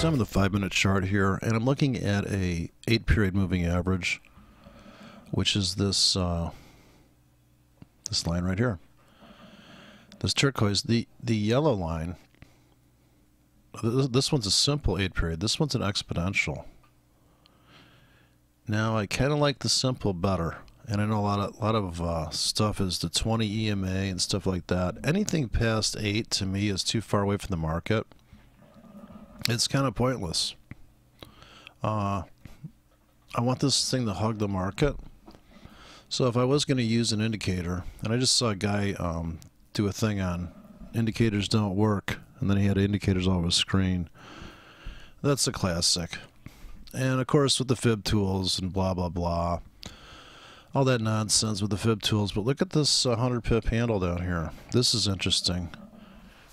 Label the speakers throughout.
Speaker 1: So I'm in the 5-minute chart here, and I'm looking at a 8-period moving average, which is this this line right here. This turquoise, the yellow line. This one's a simple 8-period. This one's an exponential. Now I kind of like the simple better, and I know a lot of stuff is the 20 EMA and stuff like that. Anything past 8 to me is too far away from the market. It's kind of pointless. I want this thing to hug the market. So if I was going to use an indicator, and I just saw a guy do a thing on indicators don't work, and then he had indicators all over his screen. That's a classic. And of course with the fib tools and blah blah blah, all that nonsense with the fib tools. But look at this 100 pip handle down here. This is interesting.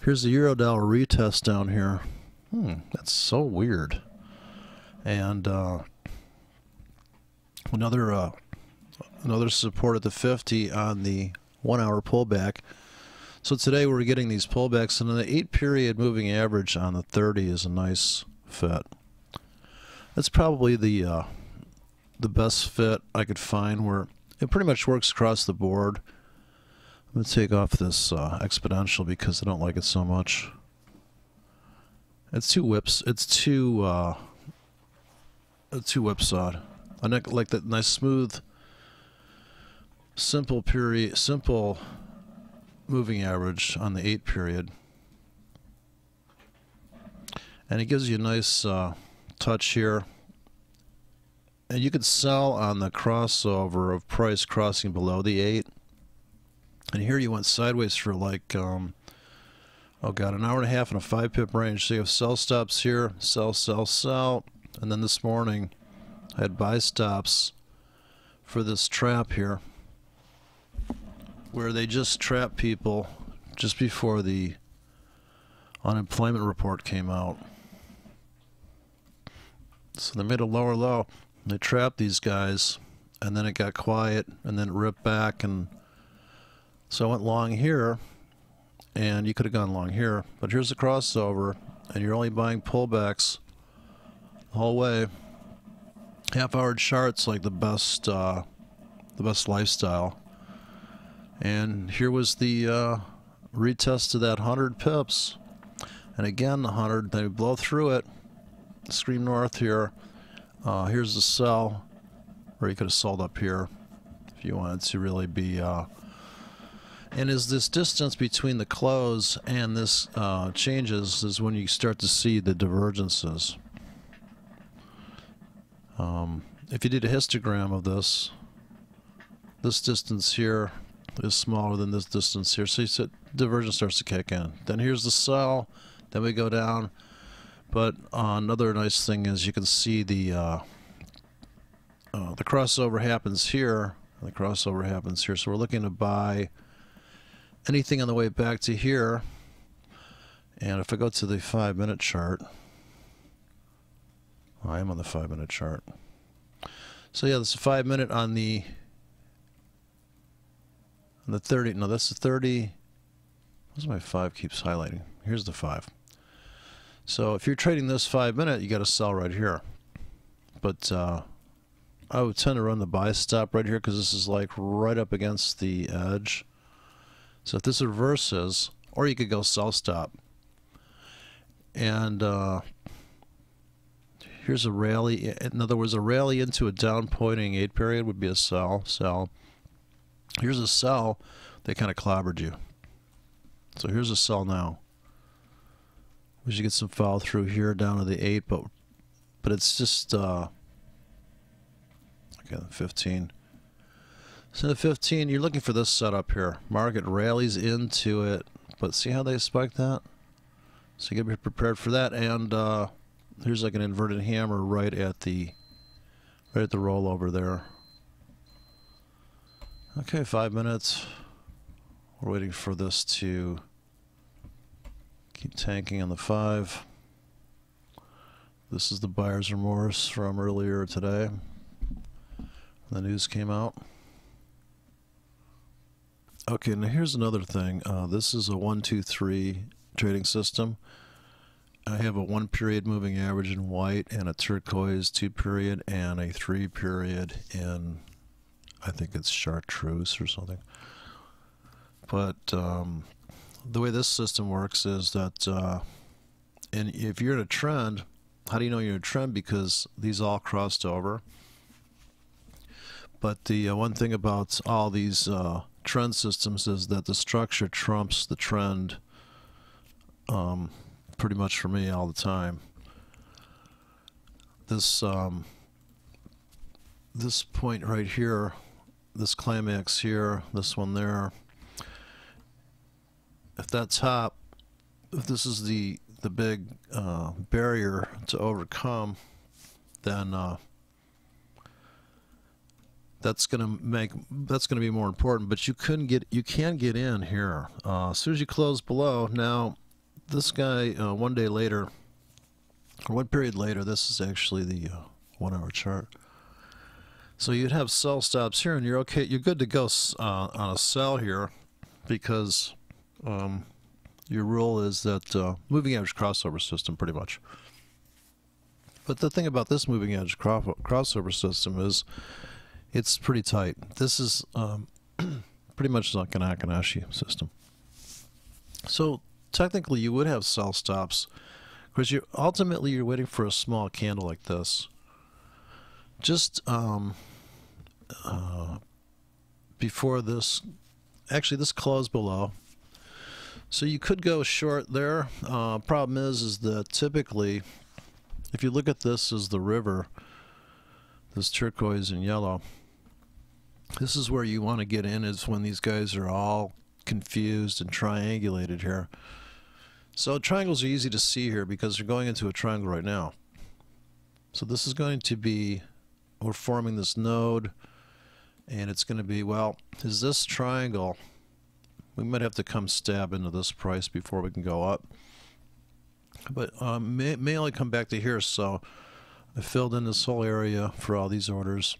Speaker 1: Here's the Eurodollar retest down here. That's so weird. And another support at the 50 on the 1 hour pullback. So today we're getting these pullbacks, and the 8-period moving average on the 30 is a nice fit. That's probably the best fit I could find, where it pretty much works across the board. I'm going to take off this exponential because I don't like it so much. It's too it's too whipsawed. I like that nice smooth, simple moving average on the 8-period, and it gives you a nice touch here. And you could sell on the crossover of price crossing below the 8. And here you went sideways for like oh god, an hour and a half in a 5 pip range. So you have sell stops here, sell, sell, sell. And then this morning I had buy stops for this trap here, where they just trapped people just before the unemployment report came out. So they made a lower low. They trapped these guys, and then it got quiet, and then it ripped back. And so I went long here, and you could have gone long here, but here's the crossover, and you're only buying pullbacks the whole way. Half-hour charts like the best lifestyle. And here was the retest of that 100 pips, and again the 100. They blow through it, scream north here. Here's the sell, or you could have sold up here if you wanted to really be. And as this distance between the close and this changes is when you start to see the divergences. If you did a histogram of this distance here is smaller than this distance here, so you see divergence starts to kick in. Then here's the sell, then we go down. But another nice thing is you can see the crossover happens here, and the crossover happens here. So we're looking to buy anything on the way back to here. And if I go to the 5-minute chart, I am on the 5-minute chart. So yeah, this is 5-minute on the 30. No, that's the 30. What's my 5 keeps highlighting? Here's the 5. So if you're trading this 5-minute, you got to sell right here. But I would tend to run the buy stop right here because this is like right up against the edge. So if this reverses, or you could go sell stop. And here's a rally. In other words, a rally into a down pointing 8-period would be a sell. Sell. Here's a sell. They kind of clobbered you. So here's a sell now. We should get some follow through here down to the 8, but it's just okay, the 15. So the 15, you're looking for this setup here. Market rallies into it, but see how they spike that? So you gotta be prepared for that. And here's like an inverted hammer right at the rollover there. Okay, 5 minutes. We're waiting for this to keep tanking on the 5. This is the buyer's remorse from earlier today. The news came out. Okay, now here's another thing. This is a 1, 2, 3 trading system. I have a 1 period moving average in white and a turquoise 2 period and a 3 period in, I think it's chartreuse or something. But the way this system works is that, and if you're in a trend, how do you know you're in a trend? Because these all crossed over. But the one thing about all these trend systems is that the structure trumps the trend pretty much for me all the time. This this point right here, this climax here, this one there, if that top, if this is the big barrier to overcome, then that's going to be more important. But you can get in here as soon as you close below. Now this guy 1 day later, or 1 period later, this is actually the 1 hour chart. So you'd have sell stops here, and you're okay. You're good to go on a sell here, because your rule is that moving average crossover system, pretty much. But the thing about this moving average crossover system is it's pretty tight. This is pretty much like an Akinashi system. So technically you would have sell stops, because ultimately you're waiting for a small candle like this. Just before this, actually this closed below. So you could go short there. Problem is that typically, if you look at this as the river, this turquoise and yellow, this is where you want to get in, is when these guys are all confused and triangulated here. So triangles are easy to see here because they're going into a triangle right now. So this is going to be, we're forming this node, and it's going to be, well, is this triangle, we might have to come stab into this price before we can go up. But may only come back to here, so I filled in this whole area for all these orders.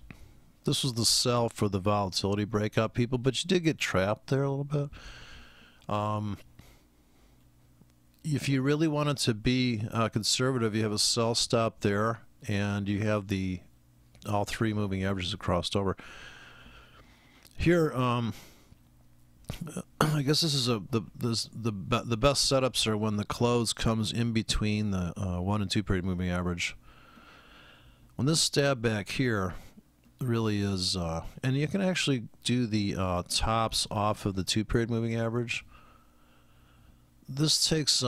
Speaker 1: This was the sell for the volatility breakout, people, but you did get trapped there a little bit. If you really wanted to be conservative, you have a sell stop there, and you have all 3 moving averages crossed over. Here, I guess this is the best setups are when the close comes in between the 1 and 2 period moving average. When this stab back here really is, and you can actually do the tops off of the 2 period moving average. This takes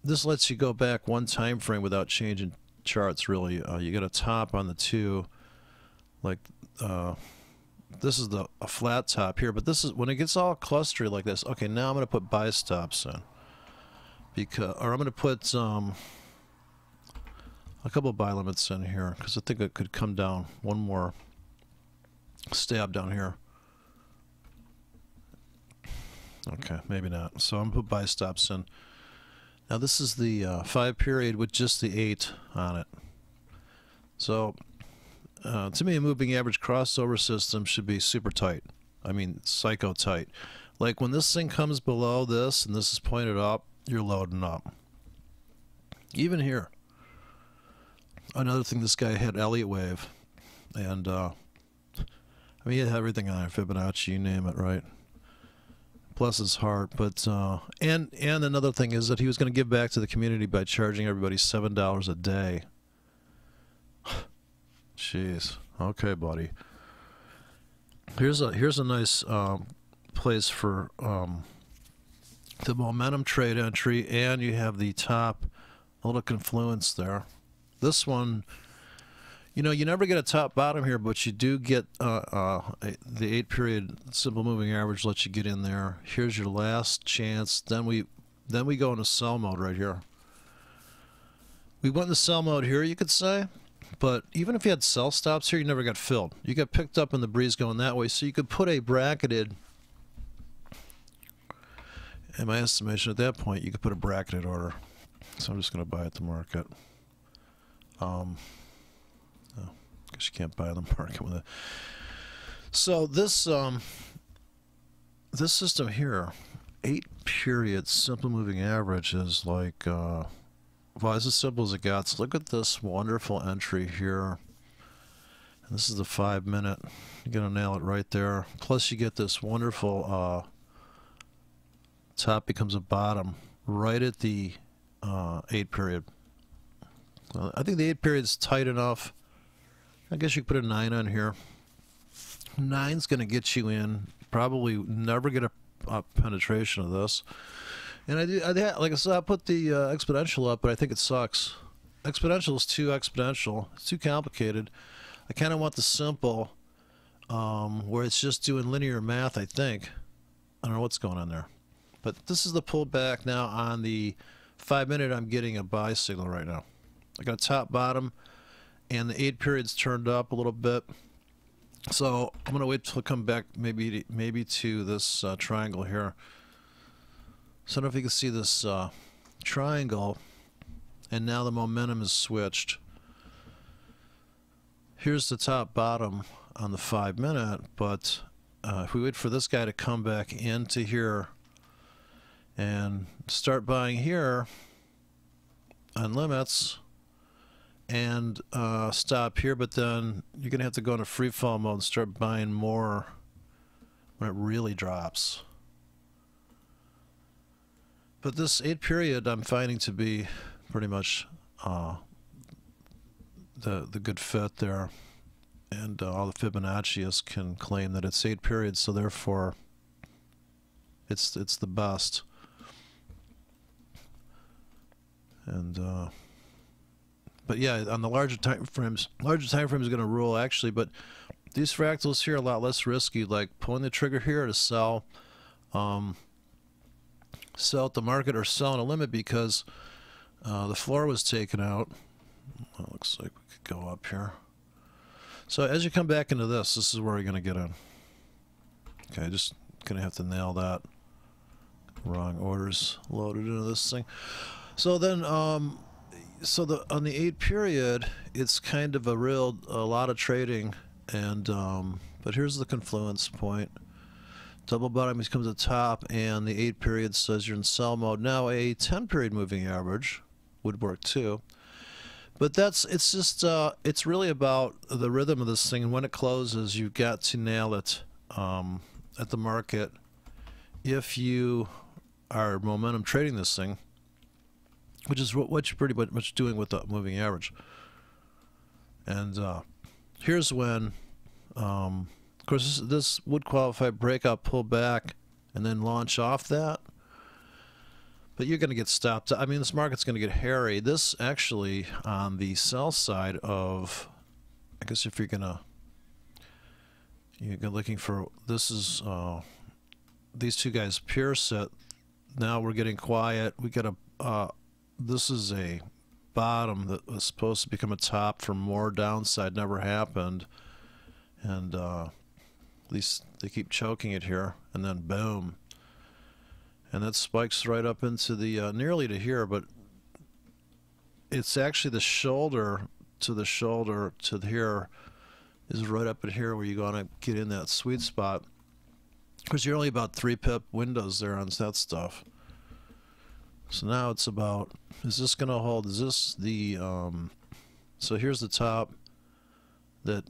Speaker 1: this lets you go back 1 time frame without changing charts. Really, you get a top on the 2, like this is a flat top here, but this is when it gets all clustery like this. Okay, now I'm going to put buy stops in, because, or I'm going to put a couple of buy limits in here, because I think it could come down 1 more stab down here. Okay, maybe not. So I'm going to put buy stops in. Now this is the 5 period with just the 8 on it. So to me, a moving average crossover system should be super tight. I mean, psycho tight. Like when this thing comes below this and this is pointed up, you're loading up. Even here. Another thing, this guy had Elliott wave, and I mean, he had everything on it, Fibonacci, you name it, right? Bless his heart. But and another thing is that he was going to give back to the community by charging everybody $7 a day. Jeez. Okay, buddy. Here's a nice place for the momentum trade entry, and you have the top, a little confluence there. This one, you know, you never get a top bottom here, but you do get the 8 period simple moving average lets you get in there. Here's your last chance. Then we go into sell mode right here. We went into sell mode here, you could say, but even if you had sell stops here, you never got filled. You got picked up in the breeze going that way, so you could put a bracketed, in my estimation at that point, you could put a bracketed order. So I'm just going to buy at the market. Oh, guess you can't buy the market with it. So this this system here, 8 period simple moving average is like Well, it's as simple as it gets. Look at this wonderful entry here. And this is the 5 minute. You're going to nail it right there. Plus you get this wonderful top becomes a bottom right at the 8 period. I think the 8 period is tight enough. I guess you could put a 9 on here. 9's going to get you in. Probably never get a penetration of this. And like I said, I put the exponential up, but I think it sucks. Exponential is too exponential. It's too complicated. I kind of want the simple, where it's just doing linear math, I think. I don't know what's going on there. But this is the pullback now on the 5 minute. I'm getting a buy signal right now. I got top, bottom, and the 8 period's turned up a little bit. So I'm gonna wait till I come back maybe to this triangle here. So I don't know if you can see this triangle, and now the momentum is switched. Here's the top, bottom on the 5 minute, but if we wait for this guy to come back into here and start buying here on limits and stop here, but then you're gonna have to go into free fall mode and start buying more when it really drops. But this 8 period I'm finding to be pretty much the good fit there, and all the Fibonacciists can claim that it's 8 periods, so therefore it's the best. And but yeah, on the larger time frames is going to rule actually. But these fractals here are a lot less risky. Like pulling the trigger here to sell, sell at the market or sell in a limit because the floor was taken out. Well, looks like we could go up here. So as you come back into this is where you're going to get in. Okay, just going to have to nail that. Wrong orders loaded into this thing. So then, so on the 8 period, it's kind of a lot of trading, and but here's the confluence point. Double bottom becomes a top, and the 8 period says you're in sell mode. Now a 10 period moving average would work too, but it's just it's really about the rhythm of this thing, and when it closes, you've got to nail it at the market if you are momentum trading this thing, which is what you're pretty much doing with the moving average. And here's when, of course, this would qualify breakout, pull back, and then launch off that. But you're going to get stopped. I mean, this market's going to get hairy. This actually, on the sell side of, I guess if you're looking for, this is these two guys pierce it. Now we're getting quiet. We got a this is a bottom that was supposed to become a top for more downside, never happened, and at least they keep choking it here, and then boom, and that spikes right up into the nearly to here, but it's actually the shoulder to here is right up in here where you're going to get in that sweet spot, because you're only about 3 pip windows there on that stuff. So now it's about, is this going to hold? Is this the, so here's the top that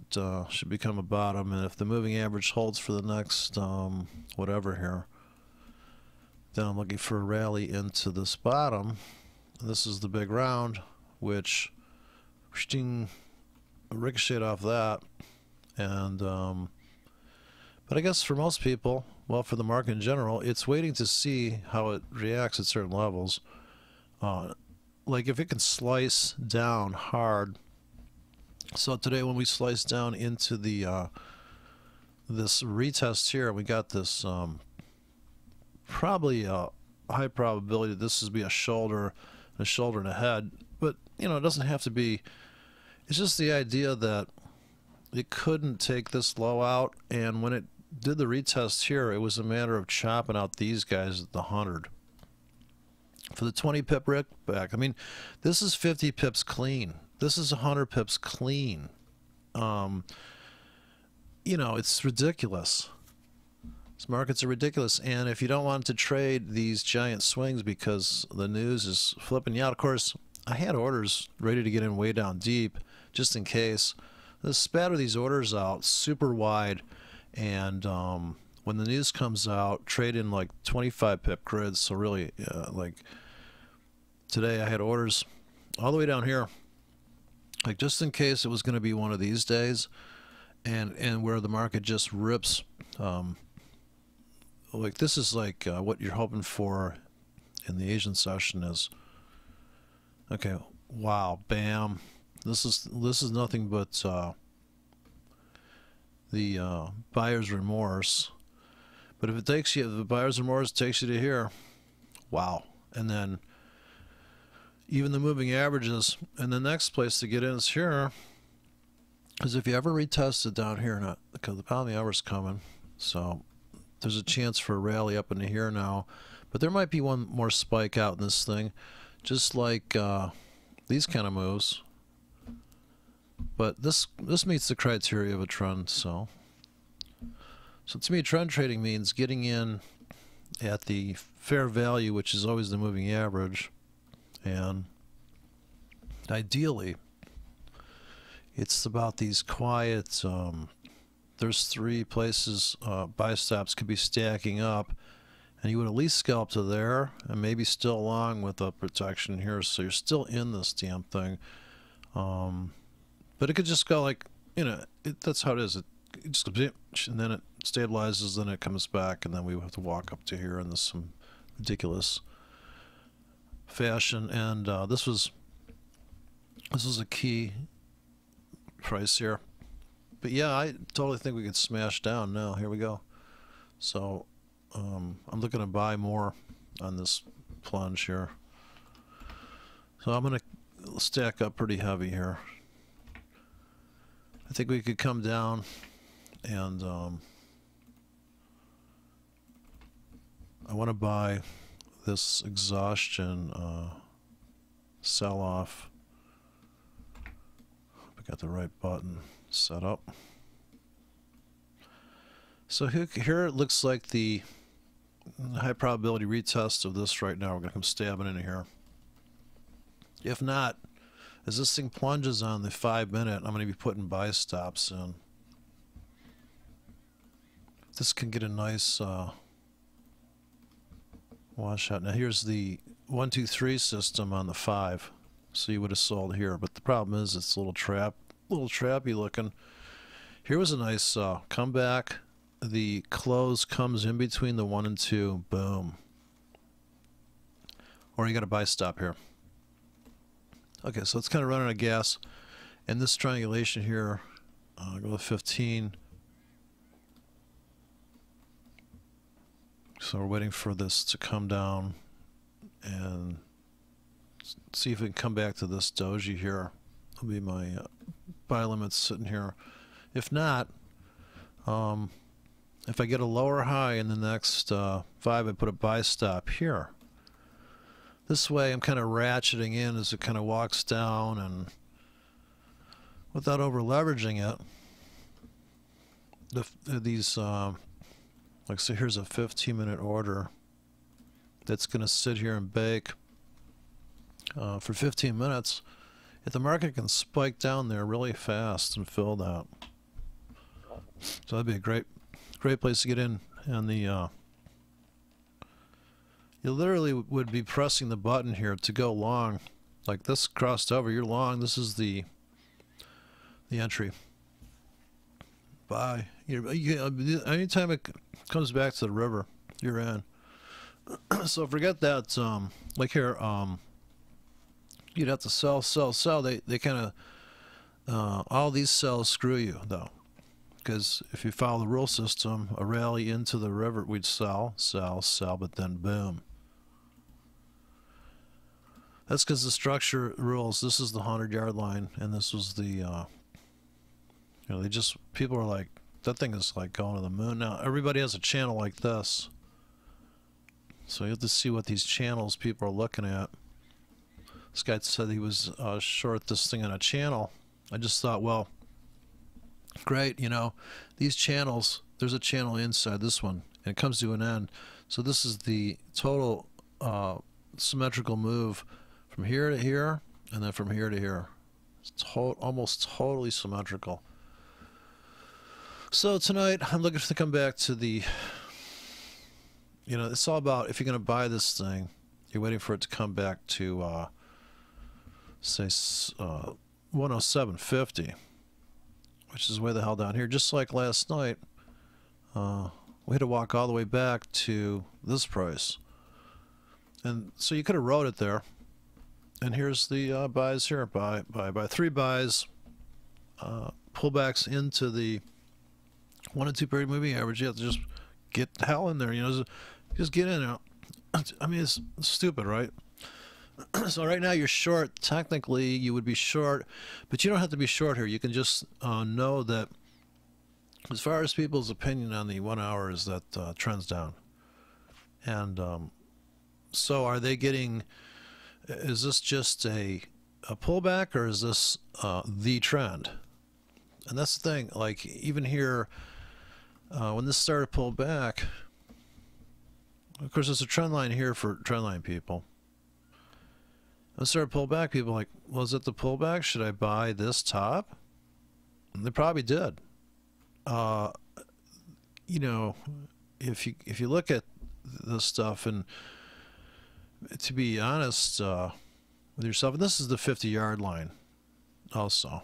Speaker 1: should become a bottom, and if the moving average holds for the next whatever here, then I'm looking for a rally into this bottom. This is the big round, which ricocheted off that, and but I guess for most people, well, for the market in general, it's waiting to see how it reacts at certain levels. Like if it can slice down hard. So today when we slice down into the this retest here, we got this probably a high probability that this would be a shoulder and a head. But, you know, it doesn't have to be. It's just the idea that it couldn't take this low out, and when it did the retest here, it was a matter of chopping out these guys at the 100 for the 20 pip back. I mean, this is 50 pips clean. This is 100 pips clean. You know, it's ridiculous. These markets are ridiculous, and if you don't want to trade these giant swings because the news is flipping you out, of course, I had orders ready to get in way down deep just in case. Let's spatter these orders out super wide, and when the news comes out, trade in like 25 pip grids. So really, like today I had orders all the way down here, like just in case it was going to be one of these days, and where the market just rips. Like this is like what you're hoping for in the Asian session is, okay, wow, bam, this is nothing but the buyer's remorse. But if the buyer's remorse takes you to here, wow, and then even the moving averages, and the next place to get in is here, because if you ever retest it down here, not because the pound of the hour's coming, so there's a chance for a rally up into here now. But there might be one more spike out in this thing, just like these kind of moves. But this meets the criteria of a trend. So to me, trend trading means getting in at the fair value, which is always the moving average, and ideally, it's about these quiet. There's 3 places buy stops could be stacking up. And you would at least scalp to there, and maybe still along with a protection here, so you're still in this damn thing. But it could just go like, that's how it is. It just goes, and then it stabilizes, then it comes back, and then we have to walk up to here in some ridiculous fashion. And this was a key price here. But yeah, I totally think we could smash down now. Here we go. So I'm looking to buy more on this plunge here. So I'm going to stack up pretty heavy here. I think we could come down and I want to buy this exhaustion sell-off. I got the right button set up. So here it looks like the high probability retest of this right now. We're going to come stabbing into here. If not, as this thing plunges on the 5-minute, I'm going to be putting buy stops in. This can get a nice washout. Now here's the 1, 2, 3 system on the 5. So you would have sold here, but the problem is it's a little trappy looking. Here was a nice comeback. The close comes in between the 1 and 2. Boom. Or you got a buy stop here. Okay, so it's kind of running out of gas. And this triangulation here, go to 15. So we're waiting for this to come down and see if we can come back to this doji here. That'll be my buy limits sitting here. If not, if I get a lower high in the next 5, I put a buy stop here. This way I'm kind of ratcheting in as it kind of walks down, and without over leveraging it, these like, so here's a 15-minute order that's going to sit here and bake for 15 minutes. If the market can spike down there really fast and fill that, so that'd be a great place to get in. And the you literally would be pressing the button here to go long. Like this crossed over, you're long. This is the entry. Buy. Anytime it comes back to the river, you're in. So forget that. Like here, you'd have to sell. They kind of all these sells screw you though. Because if you follow the rule system, a rally into the river, we'd sell, but then boom. That's because the structure rules. This is the 100-yard line, and this was the, people are like, that thing is like going to the moon. Now, everybody has a channel like this. So you have to see what these channels people are looking at. This guy said he was short this thing on a channel. I just thought, well, great, these channels, there's a channel inside this one, and it comes to an end. So this is the total symmetrical move from here to here, and then from here to here. It's almost totally symmetrical. So tonight I'm looking to come back to the, it's all about, if you're going to buy this thing, you're waiting for it to come back to, say, 107.50, which is way the hell down here. Just like last night, we had to walk all the way back to this price. And so you could have wrote it there. And here's the buys here. Buy 3 buys, pullbacks into the 1 and 2 period moving average. You have to just get the hell in there. Just get in there. I mean, it's stupid, right? So right now you're short. Technically, you would be short, but you don't have to be short here. You can just know that as far as people's opinion on the 1 hour is that trend's down. And so are they getting, is this just a pullback, or is this the trend? And that's the thing, like even here, when this started to pull back, of course there's a trend line here for trend line people. When it started to pull back, people are like, well, is it the pullback? Should I buy this top? And they probably did. If you look at this stuff, and to be honest with yourself, and this is the 50-yard line also.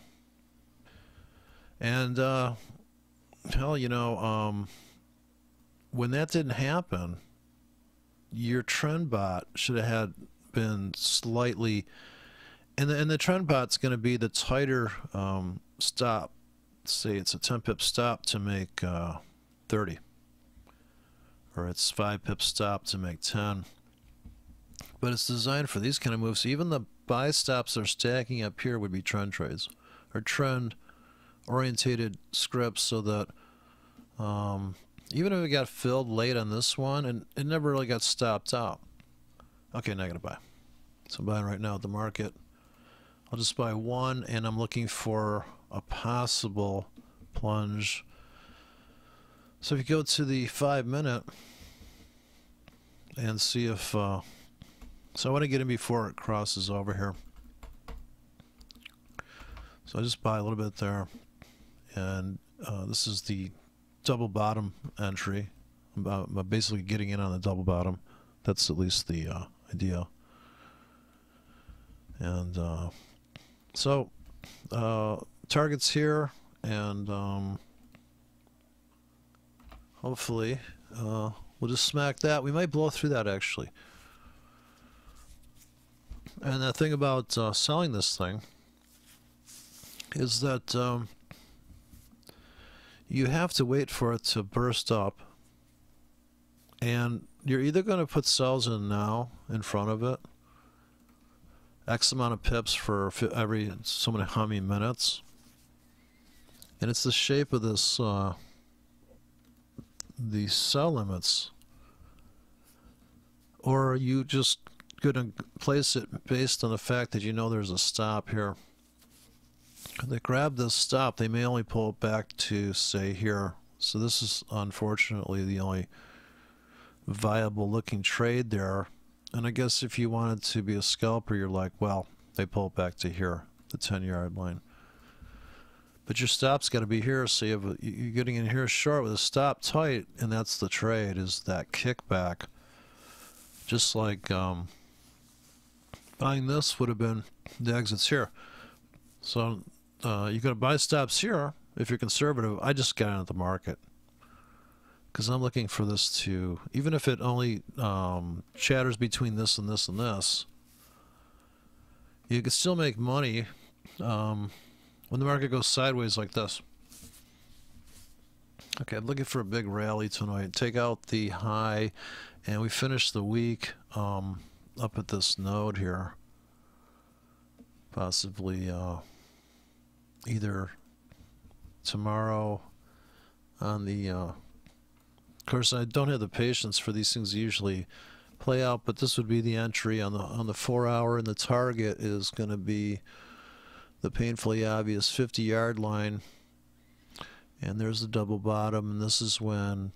Speaker 1: And when that didn't happen, your trend bot should have had been slightly, and the trend bot's going to be the tighter stop. Say it's a 10 pip stop to make 30, or it's 5 pip stop to make 10. But it's designed for these kind of moves. So even the buy stops that are stacking up here would be trend trades, or trend orientated scripts, so that even if it got filled late on this one, and it never really got stopped out. Okay, now I gotta buy. So I'm buying right now at the market. I'll just buy 1, and I'm looking for a possible plunge. So if you go to the 5-minute and see if so I want to get in before it crosses over here. So I just buy a little bit there, and this is the double bottom entry. I'm basically getting in on the double bottom. That's at least the idea. And so targets here, and hopefully we'll just smack that. We might blow through that, actually. And the thing about selling this thing is that you have to wait for it to burst up, and you're either going to put sells in now in front of it, X amount of pips for every so many how many minutes, and it's the shape of this the sell limits, or you just going to place it based on the fact that there's a stop here. If they grab this stop, they may only pull it back to, say, here. So this is unfortunately the only viable looking trade there. And I guess if you wanted to be a scalper, you're like, well, they pull it back to here, the 10-yard line. But your stop's got to be here, so you're getting in here short with a stop tight, and that's the trade, is that kickback. Just like buying this would have been the exits here. So you're going to buy stops here if you're conservative. I just got in at the market because I'm looking for this to, even if it only chatters between this and this and this, you can still make money when the market goes sideways like this. Okay, I'm looking for a big rally tonight. Take out the high, and we finish the week up at this node here. Possibly either tomorrow on the of course I don't have the patience for these things to usually play out, but this would be the entry on the 4-hour, and the target is going to be the painfully obvious 50-yard line, and there's the double bottom, and this is when,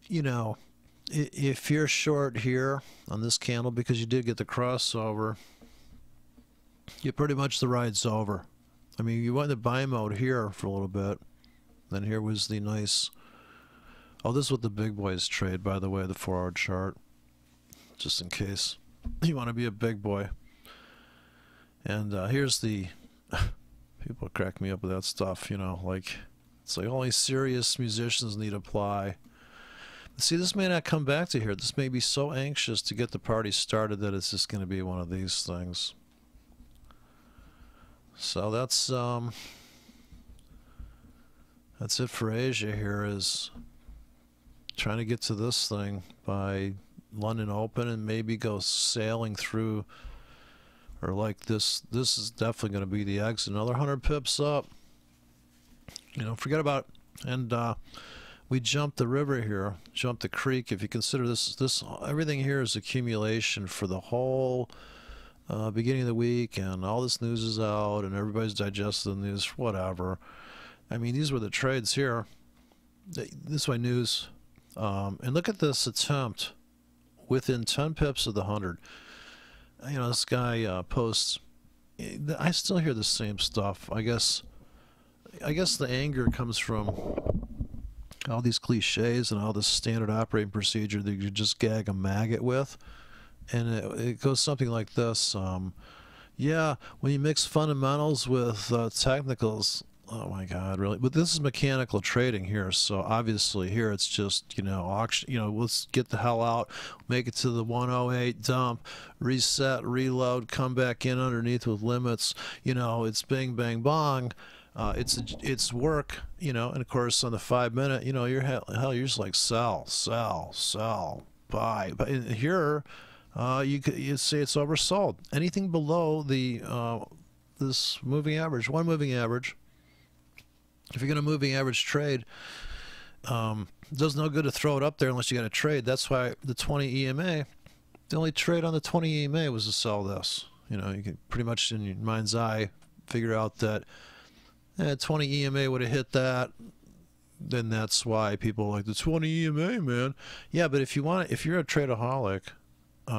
Speaker 1: if you're short here on this candle, because you did get the crossover, you pretty much the ride's over. I mean, you went into buy mode here for a little bit. Then here was the nice... Oh, this is what the big boys trade, by the way, the 4-hour chart. Just in case you want to be a big boy. And here's the... People crack me up with that stuff, you know, like... It's like only serious musicians need apply. But see, this may not come back to here. This may be so anxious to get the party started that it's just going to be one of these things. So that's it for Asia here, is trying to get to this thing by London Open and maybe go sailing through, or like this is definitely going to be the exit. Another 100 pips up. You know, forget about it. And we jumped the river here, jumped the creek. If you consider this everything here is accumulation for the whole beginning of the week, and all this news is out, and everybody's digesting the news, whatever. I mean, these were the trades here. This way news. And look at this attempt within 10 pips of the 100. You know, this guy posts. I still hear the same stuff. I guess the anger comes from all these cliches and all this standard operating procedure that you just gag a maggot with. And it goes something like this. Yeah, when you mix fundamentals with technicals, oh my God, really? But this is mechanical trading here, so obviously here it's just, you know, auction. You know, let's get the hell out, make it to the 108, dump, reset, reload, come back in underneath with limits. You know, it's bing, bang, bong. It's work, you know, and of course on the 5-minute, you know, you're just like sell, buy. But here, you say it's oversold. Anything below the this moving average, one moving average. If you're going to moving average trade, it does no good to throw it up there unless you got a trade. That's why the 20 EMA, the only trade on the 20 EMA was to sell this. You know, you can pretty much in your mind's eye figure out that 20 EMA would have hit that. Then that's why people are like the 20 EMA, man. Yeah, but if you're a tradeaholic,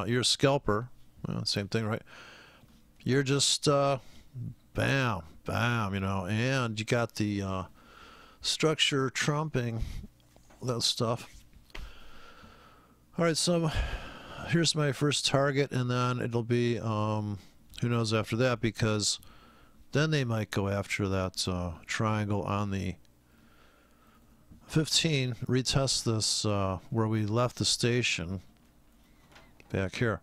Speaker 1: you're a scalper. Well, same thing, right? You're just bam, bam, you know, and you got the structure trumping that stuff. All right, so here's my first target, and then it'll be who knows after that, because then they might go after that triangle on the 15, retest this where we left the station back here.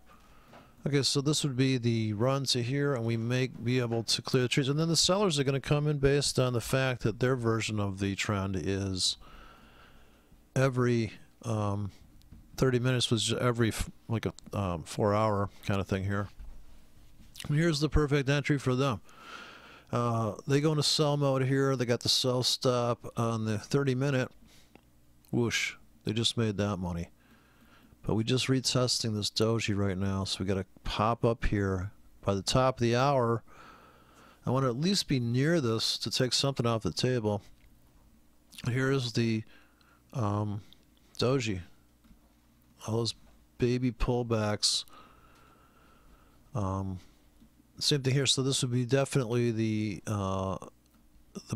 Speaker 1: Okay, so this would be the run to here, and we may be able to clear the trees. And then the sellers are going to come in based on the fact that their version of the trend is every 30 minutes was every, like a 4-hour kind of thing here. And here's the perfect entry for them. They go into sell mode here. They got the sell stop on the 30-minute. Whoosh. They just made that money. But we're just retesting this doji right now, so we got to pop up here by the top of the hour. I want to at least be near this to take something off the table. Here's the doji. All those baby pullbacks. Same thing here. So this would be definitely the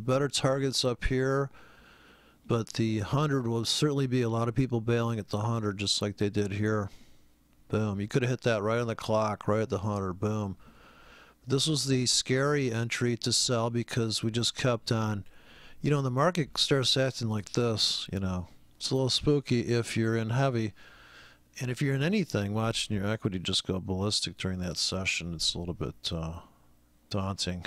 Speaker 1: better targets up here. But the 100 will certainly be a lot of people bailing at the 100, just like they did here. Boom. You could have hit that right on the clock, right at the 100. Boom. This was the scary entry to sell because we just kept on. You know, the market starts acting like this, you know. It's a little spooky if you're in heavy. And if you're in anything, watching your equity just go ballistic during that session, it's a little bit daunting.